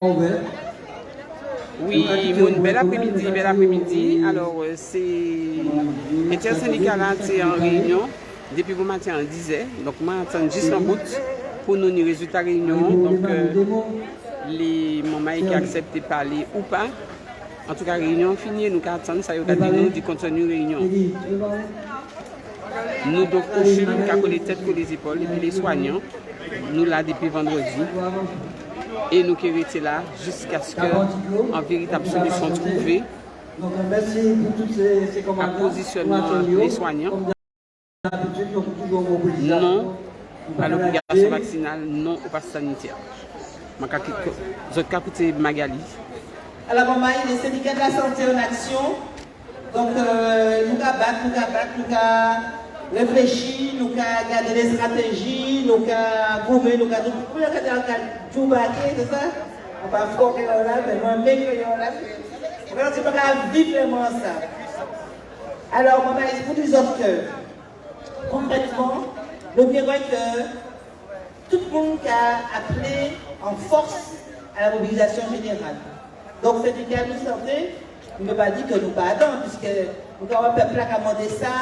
Oui, mon bel après-midi, bel après-midi. Alors, c'est l'intersyndical est en réunion depuis le matin on disait. Donc, moi, j'attends juste en route pour nous les résultats de réunion. Donc, les moments qui acceptent de parler ou pas. En tout cas, réunion finie, nous attendons ça, nous dit continue réunion. Nous, donc, coachons, nous avons les têtes pour les épaules, et puis les soignants, nous là depuis vendredi. Et nous qui restés là jusqu'à ce qu'une véritable solution trouvée à positionnement des soignants. Non à l'obligation vaccinale, non au pass sanitaire. Je vais écouter Magali. Alors, maman, les syndicats de la santé en action. Donc, nous avons réfléchi, nous avons gardé des stratégies, nous avons trouvé, nous avons tout baqué, c'est ça? On va faire que là, mais moi, mec, là, on va vivre vraiment ça. Alors, maman, il faut des autres que, concrètement, nous verrons que tout le monde a appelé en force à la mobilisation générale. Donc, syndicat de santé, on ne peut pas dire que nous pardonnons, puisque nous avons un peuple qui a demandé ça.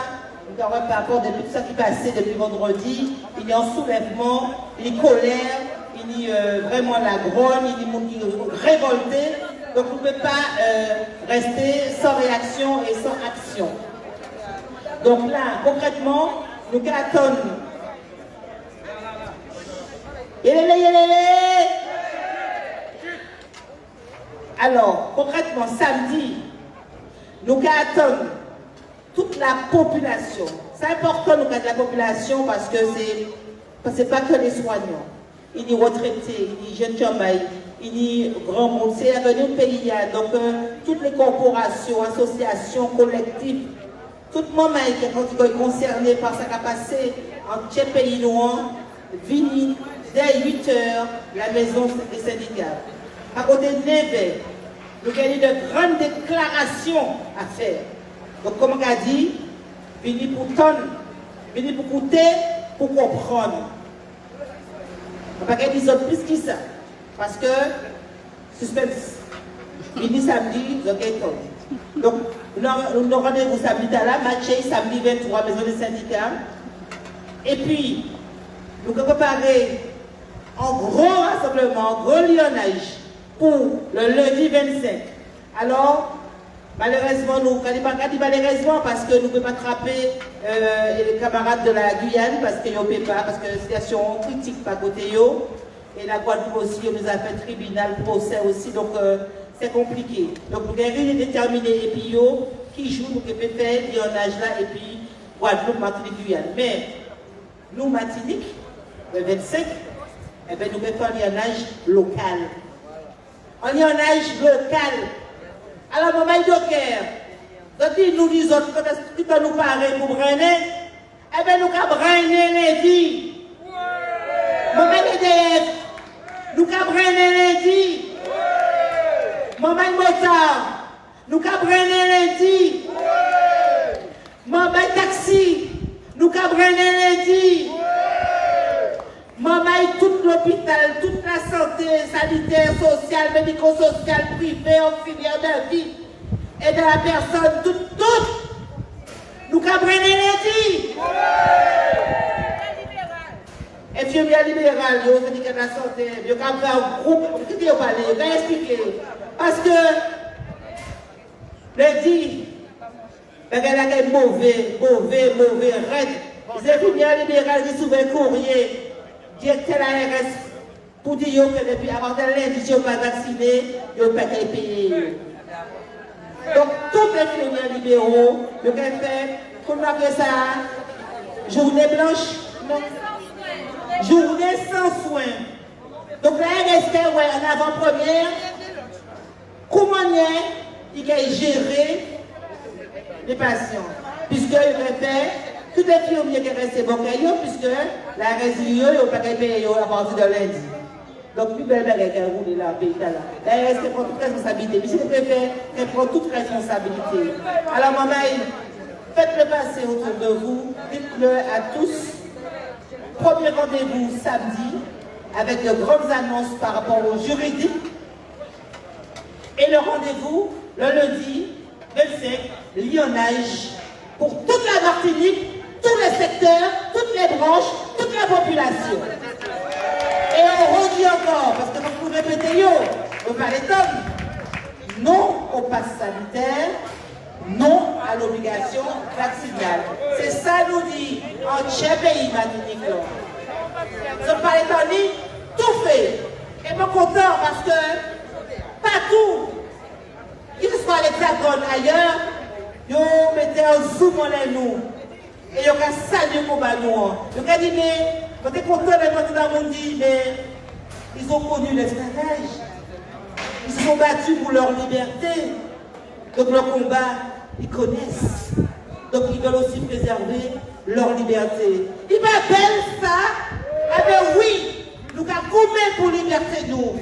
Nous avons par rapport à tout ça qui passait depuis vendredi, il y a un soulèvement, il y a colère, il y a vraiment la grogne, il y a des gens qui sont révoltés. Donc on ne peut pas rester sans réaction et sans action. Donc là, concrètement, nous attendons. Alors, concrètement, samedi, nous attendons toute la population. C'est important nous de la population parce que c'est pas que les soignants. Il y a retraités, il y a jeunes gens, il y a grand monde. C'est l'avenir du pays. Donc toutes les corporations, associations, collectifs, tout le monde qui est concerné par ce qui a passé en ce pays noir, vient dès 8 heures la maison des syndicats. À côté de 9 heures, nous avons de grandes déclarations à faire. Donc, comme on a dit, venez pour tendre, venez pour écouter, pour comprendre. On ne va pas dire plus que ça. Parce que, suspense, venez samedi, vous avez tendre. Donc, nous avons rendez-vous samedi là, matché samedi 23, maison des syndicats. Et puis, nous avons préparé un gros rassemblement, un gros lionnage pour le lundi 25. Alors, malheureusement, nous ne dit malheureusement parce que nous ne pouvons pas attraper les camarades de la Guyane parce qu'ils ne peuvent pas, parce que la situation critique par côté yo. Et la Guadeloupe aussi, on nous a fait tribunal, procès aussi, donc c'est compliqué. Donc nous avons déterminé et puis yo qui joue, nous pouvons faire lionnage là et puis Guadeloupe, Martinique, Guyane. Mais nous, Martinique, le 25, eh bien, nous pouvons faire un lionnage local. Un lionnage local. Alors, maman Docker, nous disons que nous parlons pour brainer, eh bien, nous avons brainé lundi. Maman EDF, nous avons brainé lundi. Maman Motard, nous avons brainé lundi. Maman Taxi, nous avons brainé lundi. Maman, tout l'hôpital, toute la santé sanitaire, sociale, médico-sociale, privée, auxiliaire de vie, et de la personne, tout, nous avons lundi. Et puis, bien libéral, le syndicat de la santé, il y a un groupe, qui vous parler, je vais expliquer. Parce que, lundi, il y a un mauvais, raide. Les infirmières libérales qui souvent courrier. Directeur ARS pour dire que depuis avant de lundi, si on ne pas vacciné, ils ne peuvent pas payer. Donc, tous les infirmières libéraux, ils peuvent faire, comme on appelle ça, journée blanche, non, journée sans soins. Donc, la RS fait en avant-première, comment il a géré les patients, puisqu'il va faire. Tout est infirmier qui est resté bon puisque la résilience n'est pas payée à partir de lundi. Donc, plus belle belle qui a roulé là, pays là. La RS prend toute responsabilité. Mais si vous préférez, elle prend toute responsabilité. Alors, maman, faites-le passer autour de vous, dites-le à tous. Premier rendez-vous samedi, avec de grandes annonces par rapport au juridique, le rendez-vous le lundi 25, Lyonnage, pour toute la Martinique, tous les secteurs, toutes les branches, toute la population. Et on redit encore, parce que vous pouvez répéter, au Palétum, non au pass sanitaire, non à l'obligation vaccinale. C'est ça nous dit en chaque pays Martinique. Ce Palétum tout fait. Et pas content parce que partout, qu'il soit à l'Hexagone ailleurs, ils mettaient un zoom en nous. Et ils ont salué pour nous. Ils ont dit, mais, quand ils sont contents de rentrer dans le monde, mais ils ont connu l'esclavage. Ils se sont battus pour leur liberté. Donc leur combat, ils connaissent. Donc ils veulent aussi préserver leur liberté. Ils m'appellent ça, eh bien oui, nous avons gommé pour liberté nous.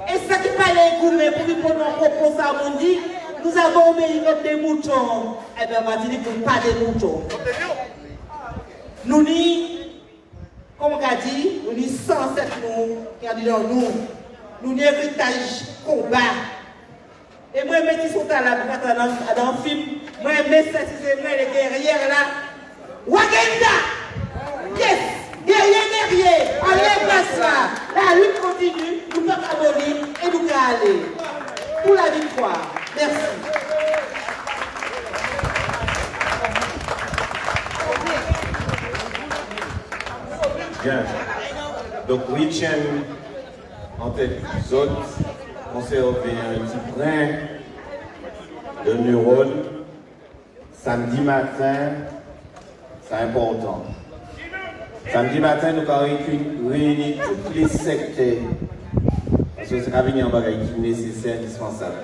Et ça qui parlait gommé pour lui prendre un propos à mon dit, nous avons obéi comme des moutons. Eh bien, on va dire que pas des moutons. Nous ni, comme on a dit, nous ni 107 nous, qui a dit dans nous ni héritage combat. Et moi, je me dis, sont à la dans le film, moi, je me dis, c'est moi, les guerrières là. Wagenda! Yes! Guerrier! Enlève la là. La lutte continue, nous sommes abolis et nous allons aller. Pour la victoire. Merci. Bien. Donc, we tiens en tête des autres, conserver un petit brin de neurones. Samedi matin, c'est important. Samedi matin, nous avons réuni tous les secteurs. Parce que c'est un bagage qui est nécessaire, indispensable.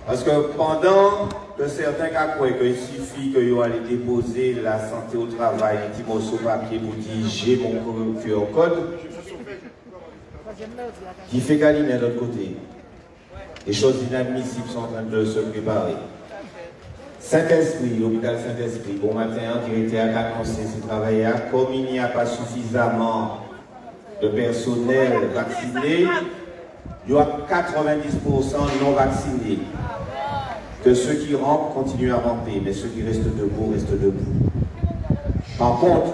Parce que pendant que certains cas croient qu'il suffit que vous allez déposer la santé au travail, un petit morceau de papier pour dire j'ai mon QR code, qui fait câliner de l'autre côté. Les choses inadmissibles sont en train de se préparer. Saint-Esprit, l'hôpital Saint-Esprit, bon matin, directeur a annoncé ce travail, comme il n'y a pas suffisamment de personnel vacciné, il y a 90% non vaccinés. Que ceux qui rentrent continuent à rentrer, mais ceux qui restent debout, restent debout. Par contre,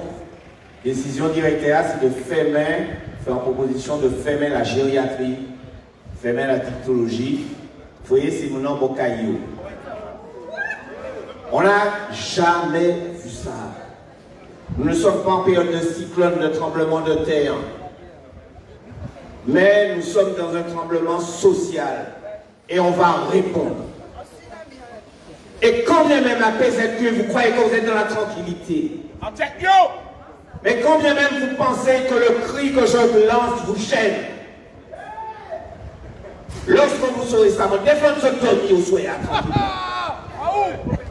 décision directeur, c'est de faire une proposition de faire la gériatrie, faire la dictologie. Vous voyez, c'est mon nom Bocaillou. On n'a jamais vu ça. Nous ne sommes pas en période de cyclone, de tremblement de terre. Mais nous sommes dans un tremblement social. Et on va répondre. Et quand bien même à PZQ, vous croyez que vous êtes dans la tranquillité. Mais quand bien même vous pensez que le cri que je lance vous gêne. Lorsque vous saurez ça, mon défendre ce que vous soyez tranquille.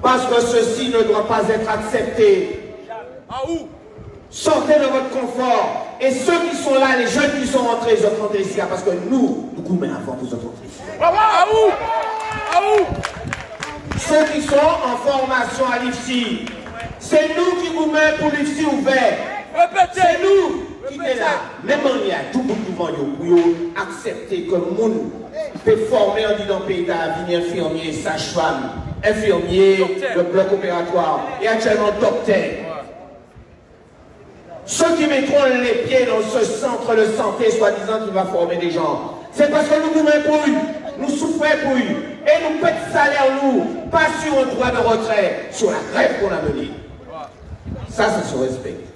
Parce que ceci ne doit pas être accepté. Sortez de votre confort. Et ceux qui sont là, les jeunes qui sont rentrés, ils sont rentrés ici. Parce que nous goûtons avant que vous rentrez ici. Ceux qui sont en formation à l'IFSI, c'est nous qui goûtons pour l'IFSI ouvert. C'est nous qui sommes là. Même il y a tout pour accepter que le monde peut former en disant pays d'avenir infirmier, sage-femme, infirmier, le bloc opératoire et actuellement docteur. Ceux qui mettront les pieds dans ce centre de santé, soi-disant qui va former des gens, c'est parce que nous nous pour eux, nous souffrons pour eux, et nous payons de salaire, nous, pas sur un droit de retrait, sur la grève qu'on a menée. Ça se respecte.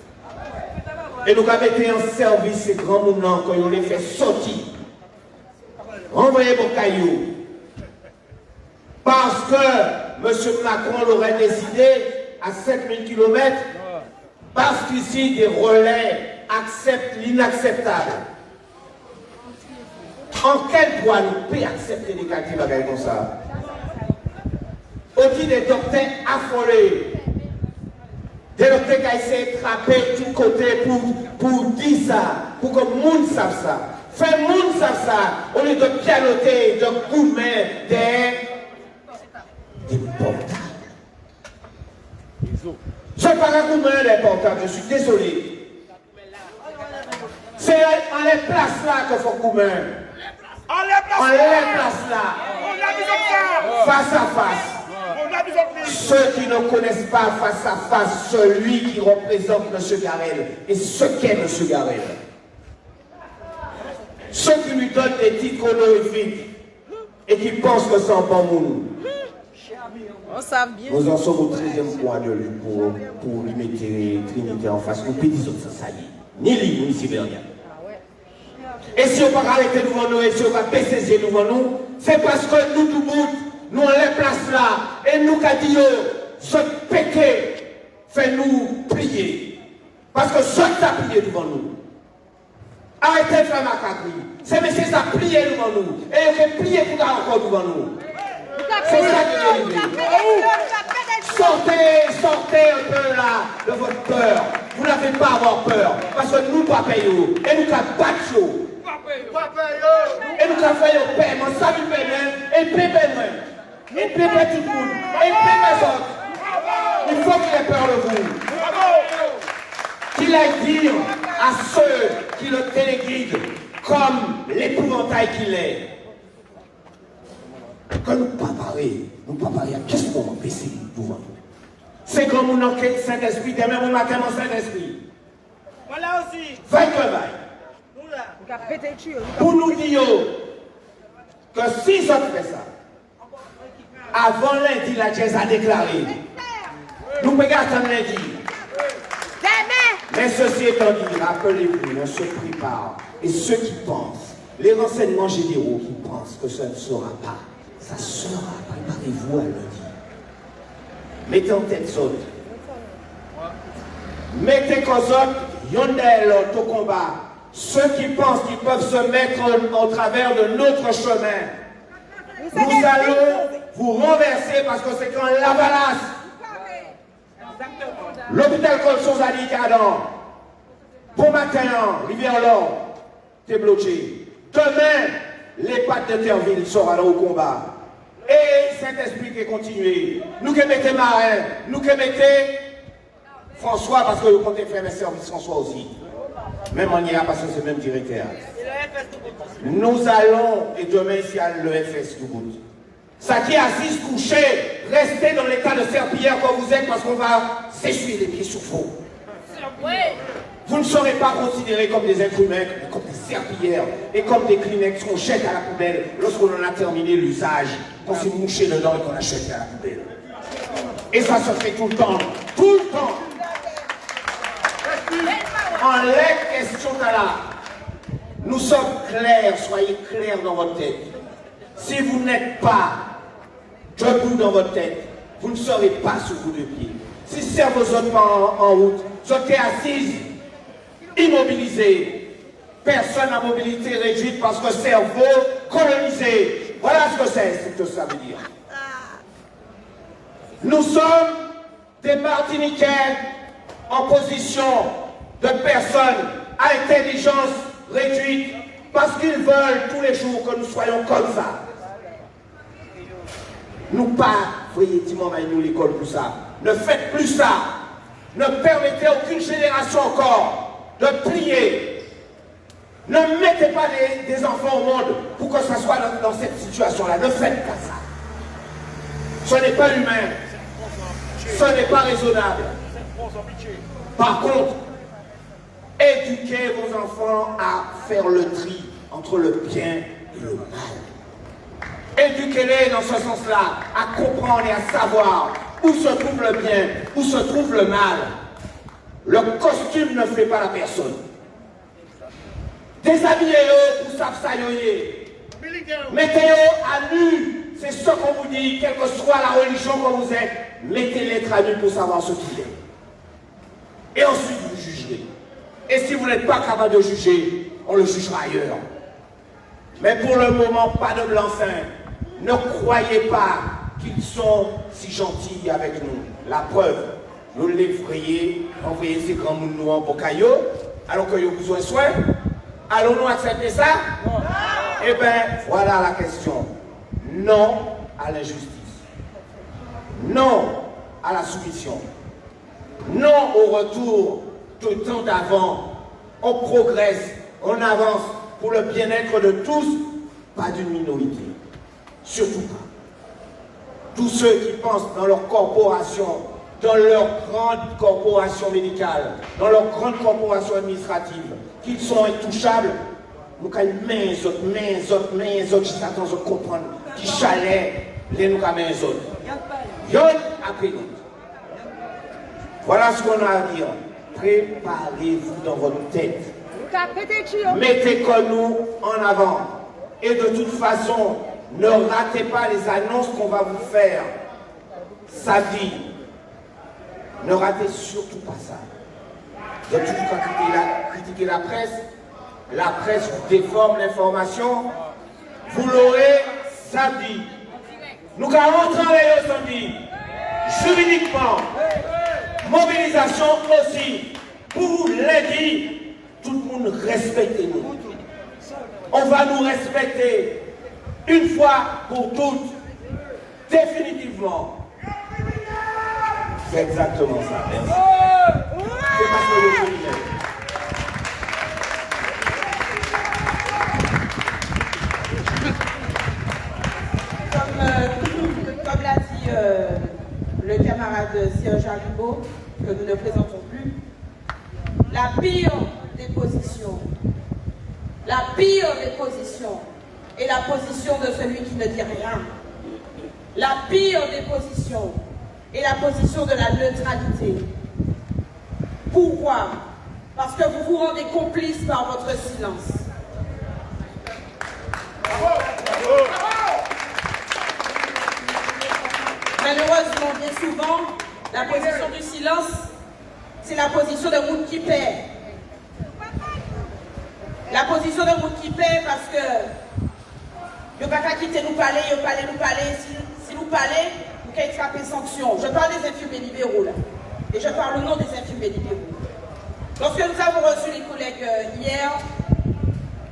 Et nous avons été en service ces grands moments quand on les fait sortir. Renvoyez vos cailloux. Parce que M. Macron l'aurait décidé à 7000 km, parce qu'ici, des relais acceptent l'inacceptable. En quel droit nous pouvons accepter des cas qui vont comme ça? Au-dessus des docteurs affolés, des docteurs qui essaient de frapper de tous côtés pour dire ça, pour que le monde sache ça. Faire le monde sache ça, au lieu de pianoter, de coumer des portables. Je ne sais pas comment des portables, je suis désolé. C'est en les places là qu'il faut coumer. En les places là. face à face. Ceux qui ne connaissent pas face à face celui qui représente M. Garel et ce qu'est M. Garel. Ceux qui lui donnent des titres honorifiques et qui pensent que c'est un bon monde. Nous en sommes au 13e point de lui pour lui mettre Trinité en face. Nous pédisons ça y est. Ni lui, ni Sibéria. Et si on va arrêter devant nous et si on va baisser les yeux devant nous, c'est parce que nous, tout le monde, nous on les place là. Et nous, qui disons, ce péché fait nous plier. Parce que ce qui a plié devant nous. Arrêtez de faire ma caderie. C'est monsieur ça plié devant nous. Et il fait plier pour encore devant nous. C'est ça qui est arrivé. Sortez un peu là de votre peur. Vous n'avez pas à avoir peur. Parce que nous, pas payons. Et nous, qui battre. Et nous, qui faisons le paiement. Ça, nous payons. Et payons. Et payons tout le monde. Et payons les autres. Il faut qu'il ait peur de vous. Qu'il aille dire à ceux qui le téléguident comme l'épouvantail qu'il est. Quand nous pas parler à qu'est-ce qu'on va baisser devant nous. C'est comme une enquête Saint-Esprit, demain mon matin mon Saint-Esprit. Voilà aussi. Vaille que vaille. Pour nous dire que si ça fait ça, avant lundi, la Jazz a déclaré. Nous pouvons attendre lundi. Mais ceci étant dit, rappelez-vous, on se prépare. Et ceux qui pensent, les renseignements généraux qui pensent que ça ne sera pas, ça sera. Préparez-vous à lundi. Mettez en tête ça. Mettez qu'aux autres, yondel au combat. Ceux qui pensent qu'ils peuvent se mettre au travers de notre chemin. Nous allons vous renverser parce que c'est quand la balasse. L'hôpital Colson a dit qu'Adam, bon matin, Rivière-Lord, t'es bloqué. Demain, les pattes de Terville seront au combat. Et Saint-Esprit qui est continué. Nous qui mettons Marin, nous qui mettons François, parce que vous comptez faire mes services François aussi. Même on y a parce que c'est le même directeur. Nous allons, et demain ici à l'EFS tout bout. Ça qui est assis couché, restez dans l'état de serpillière comme vous êtes parce qu'on va s'essuyer les pieds sous faux. Vous ne serez pas considérés comme des êtres humains, mais comme des serpillières et comme des Kleenex qu'on jette à la poubelle lorsqu'on en a terminé l'usage, qu'on s'est mouché dedans et qu'on a jeté à la poubelle. Et ça se fait tout le temps. Tout le temps. En les questions là, nous sommes clairs, soyez clairs dans votre tête. Si vous n'êtes pas debout dans votre tête, vous ne serez pas sur vos deux pieds. Si c'est vos autres pas en route, soyez assises, immobilisés. Personne à mobilité réduite parce que cerveau colonisé. Voilà ce que ça veut dire. Nous sommes des Martiniquais en position de personnes à intelligence réduite parce qu'ils veulent tous les jours que nous soyons comme ça. Nous pas, voyez, nous l'école pour ça. Ne faites plus ça. Ne permettez aucune génération encore de plier. Ne mettez pas des enfants au monde pour que ça soit dans cette situation-là. Ne faites pas ça. Ce n'est pas humain. Ce n'est pas raisonnable. Par contre, éduquez vos enfants à faire le tri entre le bien et le mal. Éduquez-les dans ce sens-là, à comprendre et à savoir où se trouve le bien, où se trouve le mal. Le costume ne fait pas la personne. Déshabillez-le pour s'absailler. Mettez-le à nu, c'est ce qu'on vous dit, quelle que soit la religion que vous êtes, mettez-les à nu pour savoir ce qu'il est. Et ensuite vous jugerez. Et si vous n'êtes pas capable de juger, on le jugera ailleurs. Mais pour le moment, pas de blanc-seing. Ne croyez pas qu'ils sont si gentils avec nous. La preuve, nous l'effrayons, envoyer ces grands nous en bocaillot, alors qu'ils ont besoin de soins. Allons-nous accepter ça? Eh bien, voilà la question. Non à l'injustice. Non à la soumission. Non au retour du temps d'avant. On progresse, on avance pour le bien-être de tous, pas d'une minorité. Surtout pas. tous ceux qui pensent dans leur corporation, dans leur grande corporation médicale, dans leur grande corporation administrative, qu'ils sont intouchables, nous avons main autres, jusqu'à temps de comprendre qui chalet, les nous avons main autres. Yon après nous. Voilà ce qu'on a à dire. Préparez-vous dans votre tête. Mettez comme nous en avant. Et de toute façon, ne ratez pas les annonces qu'on va vous faire. Sa vie. Ne ratez surtout pas ça. Vous avez toujours critiquer la presse. La presse vous déforme l'information. Vous l'aurez samedi. Nous allons travailler samedi. Juridiquement. Mobilisation aussi. Pour lundi, tout le monde respectez-nous. On va nous respecter une fois pour toutes, définitivement. C'est exactement ça. Merci. C'est parce que le criminel. Comme l'a dit le camarade Serge Aribo, que nous ne présentons plus, la pire des positions est la position de celui qui ne dit rien. La pire des positions est la position de la neutralité. Pourquoi? Parce que vous vous rendez complice par votre silence. Malheureusement, bien souvent, la position du silence, c'est la position de monde qui perd. La position de monde qui perd parce que ne pas quitter nous parler, si nous parler, nous pouvons attraper sanction. Je parle des infirmiers libéraux là. Et je parle au nom des infirmiers libéraux. Lorsque nous avons reçu les collègues hier,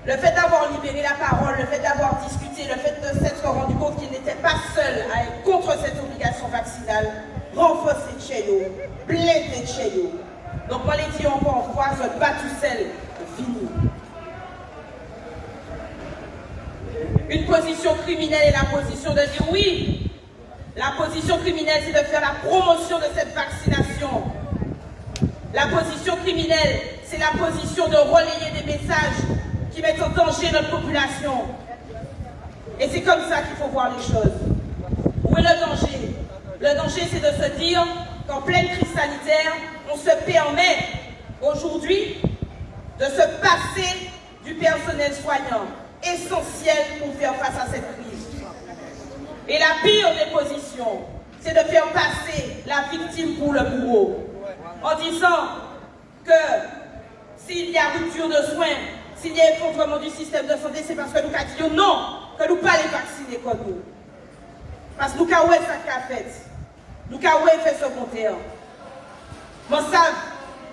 le fait d'avoir libéré la parole, le fait d'avoir discuté, le fait de s'être rendu compte qu'il n'était pas seul à être contre cette obligation vaccinale, renforcer Tcheyo, blender Tcheyo. Donc moi les dis encore une fois, je ne pas tout seul, fini. Une position criminelle est la position de dire oui. La position criminelle, c'est de faire la promotion de cette vaccination. La position criminelle, c'est la position de relayer des messages qui mettent en danger notre population. Et c'est comme ça qu'il faut voir les choses. Où est le danger? Le danger, c'est de se dire qu'en pleine crise sanitaire, on se permet aujourd'hui de se passer du personnel soignant, essentiel pour faire face à cette crise. Et la pire des positions, c'est de faire passer la victime pour le bourreau, en disant que s'il y a rupture de soins, s'il y a effondrement du système de santé, c'est parce que nous avons dit non, que nous ne pas les vacciner comme nous. Parce que nous avons fait ça qu'a fait. Nous avons fait secondaire. Moi, je sais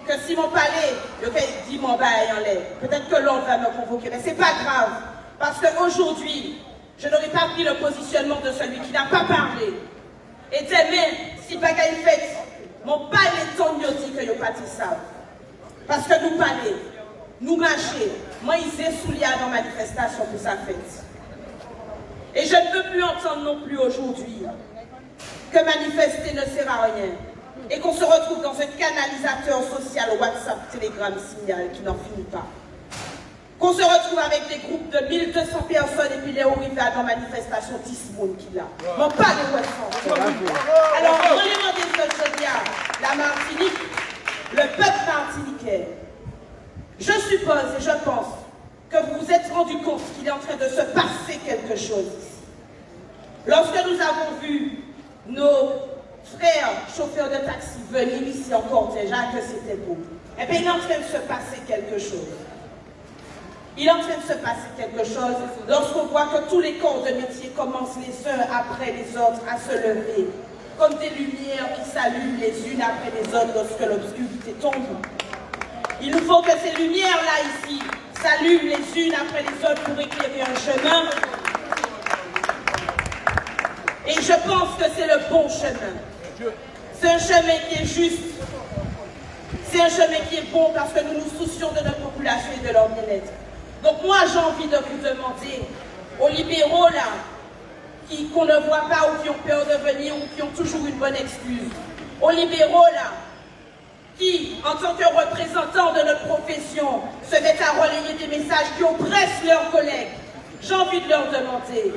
que si mon palais, je vais dire mon bail en l'air. Peut-être que l'on va me convoquer, mais ce n'est pas grave. Parce qu'aujourd'hui, je n'aurais pas pris le positionnement de celui qui n'a pas parlé. Et demain, si bagaille fait, mon palais tant mieux dit que je n'ai pas dit ça. Parce que nous parlons, nous marchons, moi ils sont souliers dans la manifestation pour sa fête. Et je ne veux plus entendre non plus aujourd'hui que manifester ne sert à rien. Et qu'on se retrouve dans un canalisateur social WhatsApp, Telegram, Signal qui n'en finit pas. Qu'on se retrouve avec des groupes de 1200 personnes et puis les arrivés dans manifestation 10 personnes qui là. Bon, pas de West. Alors, on va demander ce que je dis à la Martinique, le peuple martiniquais. Je suppose et je pense que vous vous êtes rendu compte qu'il est en train de se passer quelque chose. Lorsque nous avons vu nos frères chauffeurs de taxi venir ici en cortège, que c'était beau, eh bien il est en train de se passer quelque chose. Il est en train de se passer quelque chose lorsqu'on voit que tous les corps de métier commencent les uns après les autres à se lever, comme des lumières qui s'allument les unes après les autres lorsque l'obscurité tombe. Il nous faut que ces lumières-là ici s'allument les unes après les autres pour éclairer un chemin. Et je pense que c'est le bon chemin. C'est un chemin qui est juste. C'est un chemin qui est bon parce que nous nous soucions de notre population et de leur bien-être. Donc moi j'ai envie de vous demander aux libéraux là, qu'on ne voit pas ou qui ont peur de venir ou qui ont toujours une bonne excuse. Aux libéraux, là, qui, en tant que représentants de notre profession, se mettent à relayer des messages qui oppressent leurs collègues, j'ai envie de leur demander,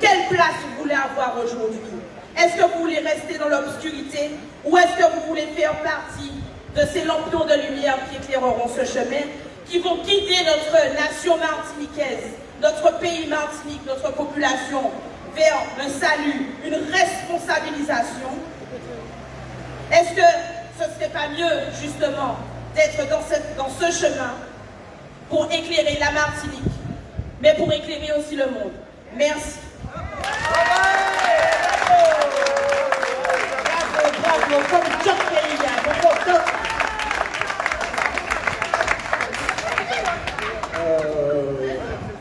quelle place vous voulez avoir aujourd'hui? Est-ce que vous voulez rester dans l'obscurité ou est-ce que vous voulez faire partie de ces lampions de lumière qui éclaireront ce chemin, qui vont guider notre nation martiniquaise, notre pays Martinique, notre population vers un salut, une responsabilisation? Est-ce que ce ne serait pas mieux, justement, d'être dans ce chemin pour éclairer la Martinique, mais pour éclairer aussi le monde? Merci. Bravo, comme John Pélia,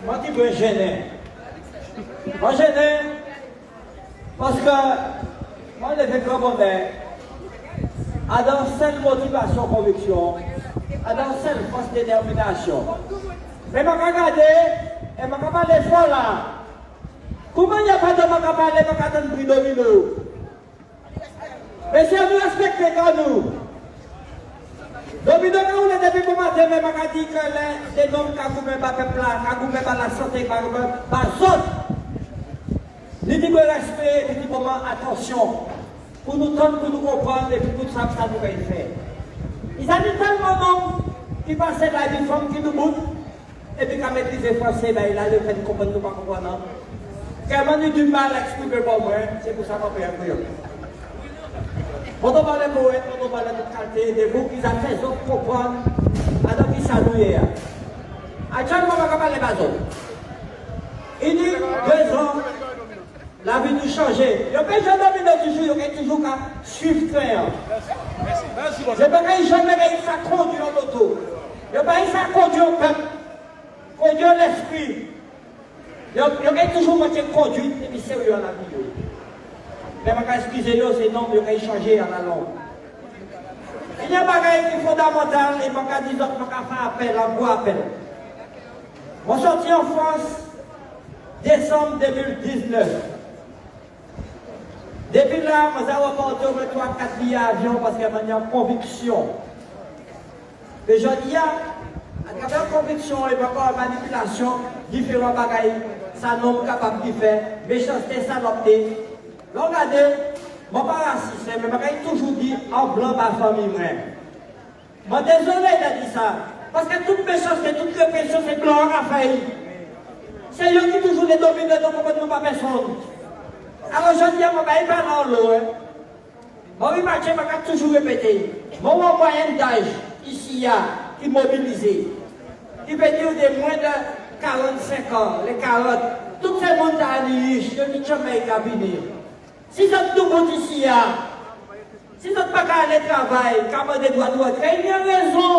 moi, je suis gêné. Moi, gêné parce que moi, je fais comme on est. À dans cette motivation, conviction, à dans cette force de détermination. Mais je vais regarder et je vais parler fort là. Comment il n'y a pas de parler, je vais attendre prix domino. Mais si on nous respecte comme nous, domino, quand on est depuis le matin, je vais dire que les noms qui ont coupé par le peuple, qui ont coupé par la santé, par les autres, nous disons respect, nous disons attention. Pour nous tendre, pour nous comprendre et pour tout ça que ça nous fait. Ils ont dit tellement d'hommes qui passaient la vie femme qui nous boutent et puis quand maîtriser français, ben, il a le fait de comprendre, nous pas comprendre. Quand on a du mal à expliquer pour moi, c'est pour ça qu'on peut apprendre. Quand on parle de poète, quand on parle de toute qualité, des mots qu'ils ont fait autres comprendre, alors qu'ils saluent. Actuellement, on va parler de bazon. Il dit 2 ans. La vie nous change. Il n'y a pas de toujours, il y a toujours qu'à suivre train. Je ne peux pas jamais ça conduire en auto. Il n'y a pas ça conduire au peuple, conduire l'esprit. Il y a toujours moitié conduite et puis sérieux à la vie. Mais je vais excuser, c'est non, il y a changer à la langue. Il y a des choses qui sont fondamentales et je vais dire que je vais faire appel, en bois appel. Je suis sorti en France décembre 2019. Depuis là, nous avons porté au 3-4 billets d'avion parce qu'il y a une conviction. Mais je dis, à travers conviction et par manipulation, différents bagailles, ça n'est pas capable de faire, méchanceté, salopeté. Regardez, je ne suis pas raciste, mais je toujours dit en blanc ma famille. Je suis désolé de dire ça. Parce que toute méchanceté, toute répression, c'est blanc à failli. C'est eux qui toujours les dominent, donc on ne peut pas personne. Alors je dis à mon père, il va dans l'eau. Mon imagine, je vais toujours répéter. Mon moyen d'âge, ici, qui est mobilisé, qui veut dire de moins de 45 ans, les 40, tout ce monde a riche, je dis jamais qu'à venir. Si vous êtes tout le monde ici, si vous n'êtes pas qu'à aller travailler, qu'à avoir des droits de retraite, il y a raison.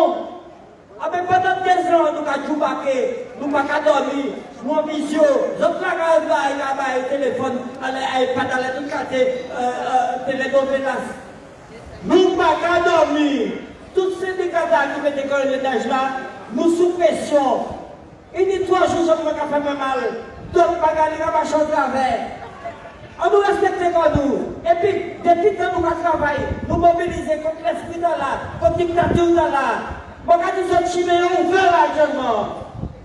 Mais pendant 15 ans, nous avons joué, nous n'avons pas dormir, nous avons visio, nous avons travaillé, téléphone, iPad, tout cas, télénovelas. Nous n'avons pas dormir. Tous ces décadages qui mettent l'école d'âge là, nous sous pression. Il dit 3 jours, je ne vais pas faire mal. D'autres bagages, ils vont marcher au travers. On nous respecte comme nous. Et puis, depuis que nous avons travaillé, nous mobiliser contre l'esprit dans là, contre la dictature dans là. Bon, quand ils sont chimés, on veut actuellement.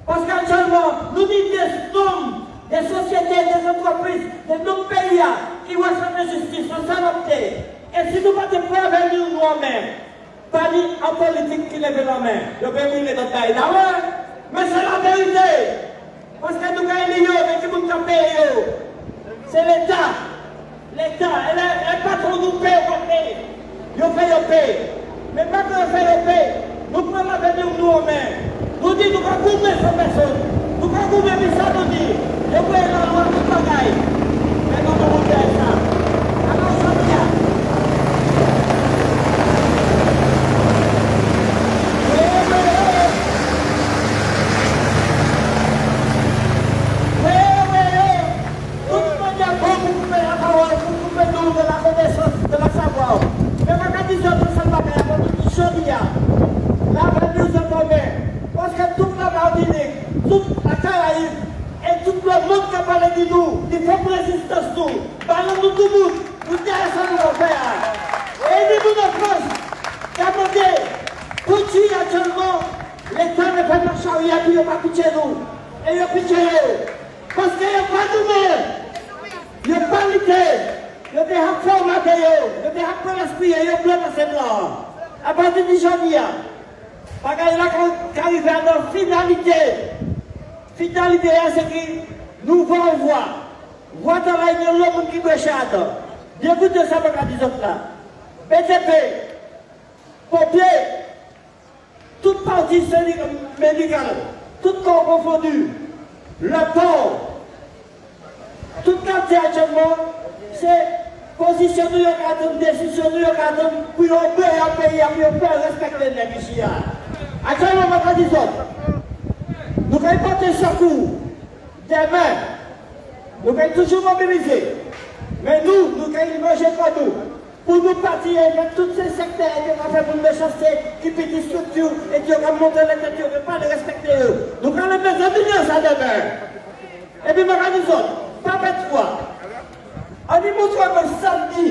Parce qu'actuellement, nous disons des hommes, des sociétés, des entreprises, des non pays qui vont faire la justice, sont salopés. Et si nous ne pouvons pas venir nous-mêmes, pas dire en politique qui lève la main, je peux vous les donner là, mais c'est la vérité. Parce que nous avons des mais qui nous ont payé. C'est l'État. L'État, elle pas trop nous paye au côté. Nous paye. Mais pas que nous paye. Nous prenons l'avenir nous-mêmes. Nous disons nous allons gouverner ces personnes. Nous allons gouverner ça, nous disons. Et vous avez la loi de bagaille. Mais nous allons faire ça. Alors, ça vient. Tout le monde a bon pour couper la parole, pour couper nous de la connaissance, de la savoir. Mais ma condition, ça ne va pas faire. L'avenir se former. Parce que toute la Martinique, toute la Caraïbe et tout le monde qui a parlé du nous, il faut résistance nous, ballons-nous tout le monde, nous disons ça nous va faire. Et nous de France, demandez, pour qui actuellement, l'État ne fait pas charia, puis il n'y a pas pitié nous. Et il y a pitié nous. Parce qu'il n'y a pas de nous. Il n'y a pas l'idée. Il y a des formatés, il y a des rapports l'esprit, il y a plein de ces blancs. À partir du janvier, parce qu'il y a qui arrive à notre finalité. Finalité, c'est que nous voulons voir dans la union l'homme qui peut châter. Écoutez ça, par des autres là. BTP, pompiers, toute partie médicale, tout corps confondu, le port, tout quartier actuellement, c'est position de l'État, décision de l'État, pour obéir à pays, pour faire respecter les négociations. Actuellement, on va dire ça. Nous allons porter secours demain. Nous allons toujours mobiliser. Mais nous allons manger comme nous. Pour nous partir avec tous ces secteurs qui ont fait pour nous méchanceté, qui petite structure et qui ont monté les têtes, qui ne veulent pas les respecter eux. Nous allons besoin de ça demain. Et puis, nous allons pas mettre quoi. On y montre que samedi,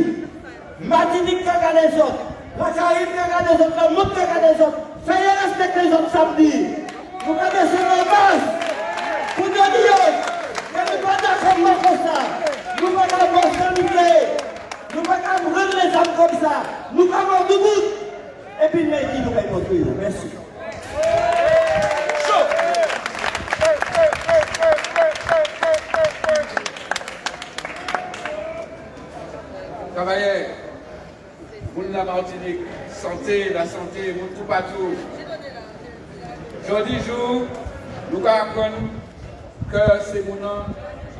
Martinique qui regarde les autres, la Caraïbe qui regarde les autres, le monde qui regarde les autres. Faites respecter les autres samedi. Nous allons descendre en masse pour nous dire que nous ne sommes pas d'accord comme ça. Nous ne sommes pas mortalité. Nous ne sommes pas rendre les âmes comme ça. Nous allons du bout. Et puis nous allons nous allons construire. Merci. Travailleurs, pour la Martinique, santé, la santé, tout partout. Aujourd'hui, nous apprenons que c'est mon nom,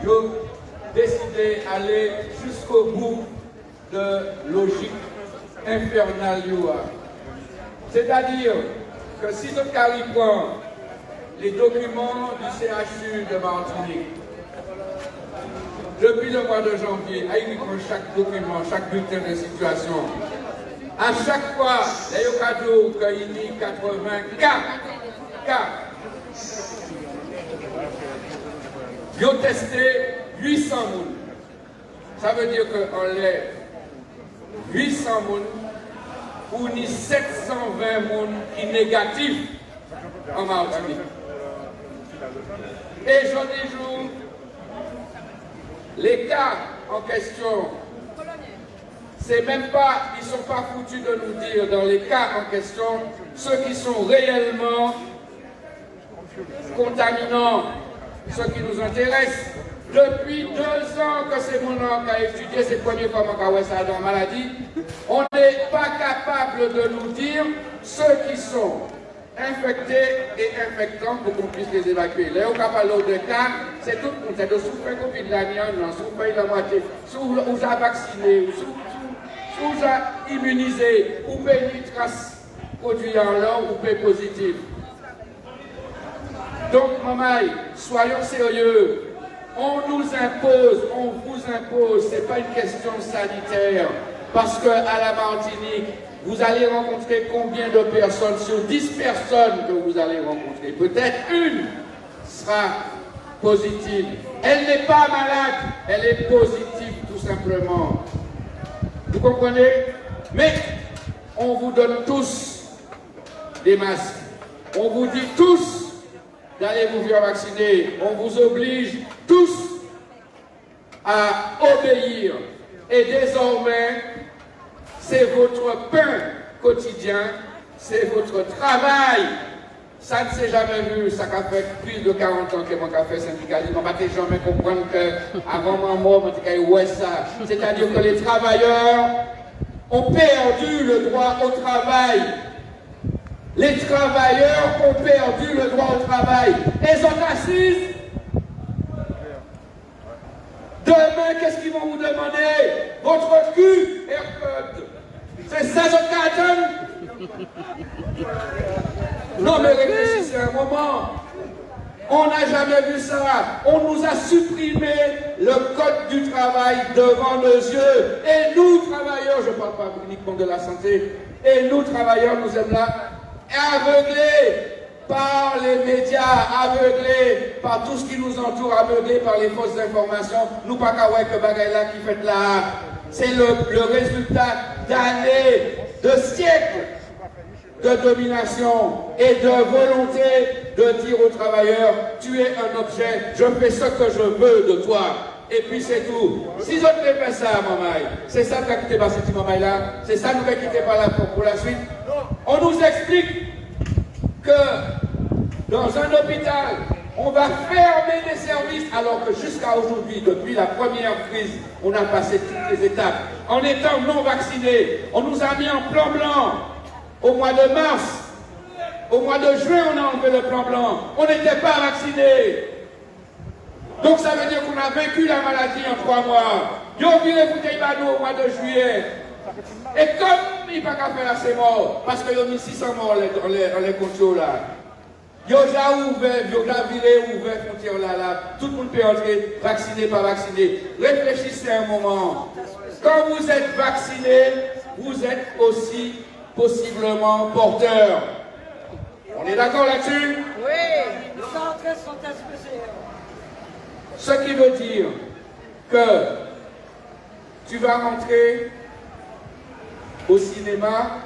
j'ai décidé d'aller jusqu'au bout de logique infernale. C'est-à-dire que si notre carré prend les documents du CHU de Martinique, depuis le mois de janvier, il prend chaque document, chaque bulletin de situation. À chaque fois, il y a un cadeau qu'il y a 80 cas. Ils ont testé 800 personnes. Ça veut dire qu'on lève 800 personnes pour 720 personnes qui sont négatifs en Martinique. Et j'en ai jour, les cas en question, c'est même pas, ils ne sont pas foutus de nous dire dans les cas en question, ceux qui sont réellement contaminants, ceux qui nous intéressent. Depuis 2 ans que c'est mon nom qui a étudié, c'est la première fois qu'on a ça dans la maladie, on n'est pas capable de nous dire ceux qui sont infectés et infectants pour qu'on puisse les évacuer. Là, on parle de cas, c'est tout le monde, c'est de souffrir Covid la souffrir la moitié, ou à vacciner, ou à immuniser, ou payer une trace produit en l'or, ou payer positif. Donc, maman, soyons sérieux. On nous impose, on vous impose, ce n'est pas une question sanitaire. Parce qu'à la Martinique, vous allez rencontrer combien de personnes? Sur 10 personnes que vous allez rencontrer, peut-être une sera positive. Elle n'est pas malade, elle est positive tout simplement. Vous comprenez? Mais on vous donne tous des masques. On vous dit tous d'aller vous faire vacciner. On vous oblige tous à obéir. Et désormais, c'est votre pain quotidien, c'est votre travail. Ça ne s'est jamais vu, ça a fait plus de 40 ans que mon café syndicaliste. On ne va jamais comprendre qu'avant ma mort, ouais ça. C'est-à-dire que les travailleurs ont perdu le droit au travail. Les travailleurs ont perdu le droit au travail. Et ils sont assis. Demain, qu'est-ce qu'ils vont vous demander? Votre cul est... C'est ça, ce carton? Non, mais réfléchissez un moment. On n'a jamais vu ça. On nous a supprimé le code du travail devant nos yeux. Et nous, travailleurs, je ne parle pas uniquement de la santé, et nous, travailleurs, nous sommes là aveuglés par les médias, aveuglés par tout ce qui nous entoure, aveuglés par les fausses informations, nous pas qu'à voir que bagaille là qui fait là. C'est le résultat d'années, de siècles de domination et de volonté de dire aux travailleurs, tu es un objet, je fais ce que je veux de toi. Et puis c'est tout. Si je ne fais ça, Mamaï, c'est ça qui a quitté par cette Mamaï-là, c'est ça nous a quitté par là pour la suite. On nous explique que dans un hôpital, on va fermer des services, alors que jusqu'à aujourd'hui, depuis la première crise, on a passé toutes les étapes. En étant non vaccinés, on nous a mis en plan blanc. Au mois de mars, au mois de juin, on a enlevé le plan blanc. On n'était pas vaccinés. Donc ça veut dire qu'on a vaincu la maladie en 3 mois. Ils ont viré Fouteïbano au mois de juillet. Et comme il n'y a pas qu'à faire assez mort, parce qu'ils ont mis 600 morts dans les contrôles là. Ils ont déjà ouvert, ils ont déjà viré, ouvert les frontières là. Tout le monde peut entrer, vacciné, pas vacciné. Réfléchissez un moment. Quand vous êtes vacciné, vous êtes aussi possiblement porteur. On est d'accord là-dessus? Oui, les centres sont SPCR. Ce qui veut dire que tu vas rentrer au cinéma,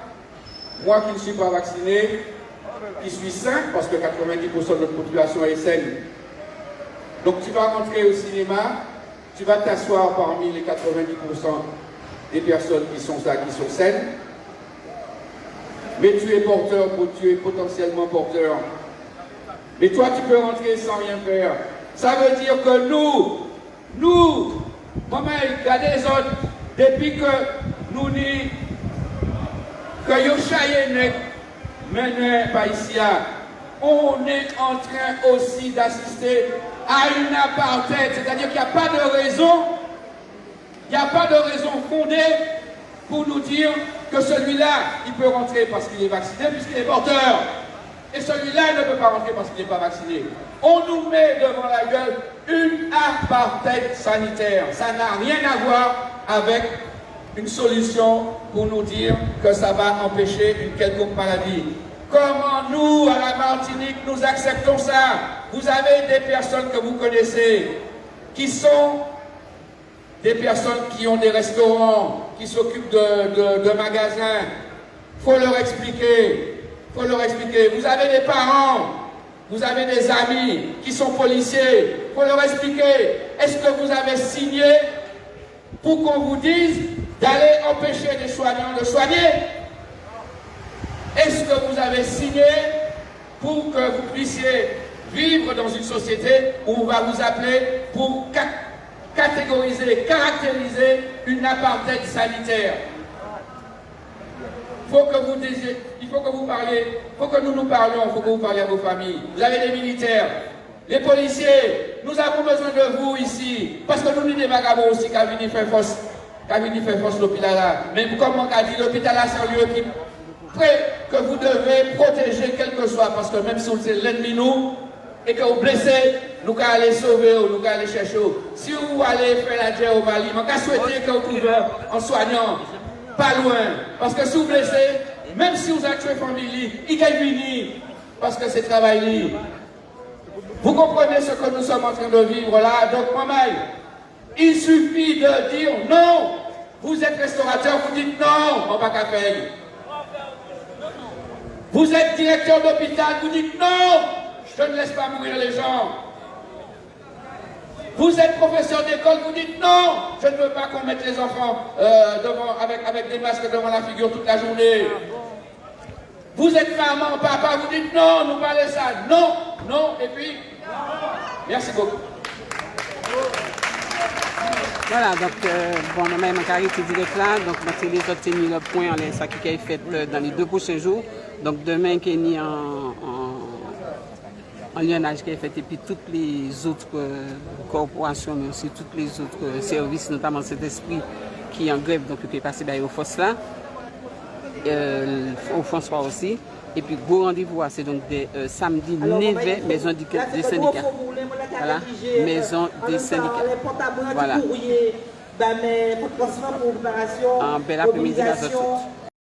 moi qui ne suis pas vacciné, qui suis sain, parce que 90% de notre population est saine. Donc tu vas rentrer au cinéma, tu vas t'asseoir parmi les 90% des personnes qui sont saines, mais tu es porteur, tu es potentiellement porteur. Mais toi tu peux rentrer sans rien faire. Ça veut dire que nous, maman, regardez les autres, depuis que nous n'y, que Yochaye n'est pas ici, on est en train aussi d'assister à une apartheid, c'est-à-dire qu'il n'y a pas de raison, fondée pour nous dire que celui-là, il peut rentrer parce qu'il est vacciné, puisqu'il est porteur. Et celui-là, il ne peut pas rentrer parce qu'il n'est pas vacciné. On nous met devant la gueule une apartheid sanitaire. Ça n'a rien à voir avec une solution pour nous dire que ça va empêcher une quelconque maladie. Comment nous, à la Martinique, nous acceptons ça? Vous avez des personnes que vous connaissez, qui sont des personnes qui ont des restaurants, qui s'occupent de magasins. Il faut leur expliquer. Vous avez des parents, vous avez des amis qui sont policiers. Il faut leur expliquer. Est-ce que vous avez signé pour qu'on vous dise d'aller empêcher des soignants de soigner? Est-ce que vous avez signé pour que vous puissiez vivre dans une société où on va vous appeler pour catégoriser, caractériser une apartheid sanitaire? Il faut que nous parlions, il faut que vous parliez à vos familles. Vous avez des militaires, les policiers, nous avons besoin de vous ici, parce que nous sommes des vagabonds aussi qui ont venu faire force l'hôpital là. Mais comme on a dit, l'hôpital là c'est un lieu qui que vous devez protéger quel que soit, parce que même si vous êtes l'ennemi nous, et que vous blessez, nous allons aller sauver, nous allons aller chercher. Si vous allez faire la guerre au Mali, je vais souhaiter que vous pouvez en soignant, pas loin. Parce que si vous blessez, même si vous avez tué famille, il va venir, parce que c'est travail. Vous comprenez ce que nous sommes en train de vivre là? Donc, maman, il suffit de dire non. Vous êtes restaurateur, vous dites non, on va pas faire. Vous êtes directeur d'hôpital, vous dites non, je ne laisse pas mourir les gens. Vous êtes professeur d'école, vous dites non, je ne veux pas qu'on mette les enfants avec des masques devant la figure toute la journée. Vous êtes maman, papa, vous dites non, nous parlez ça, non, et puis, merci beaucoup. Voilà, donc, moi-même, Carré, tu direct là, donc, c'est les autres mis le point, ça qui est fait dans les 2 prochains jours. Donc, demain, qui est mis en lionnage qui est fait, et puis toutes les autres corporations, mais aussi tous les autres services, notamment cet esprit qui est en grève, donc, qui est passé au FOS là, au François aussi. Et puis, gros rendez-vous, c'est donc samedi 9h, maison des syndicats. Voilà, maison des syndicats. Voilà. En bel après-midi,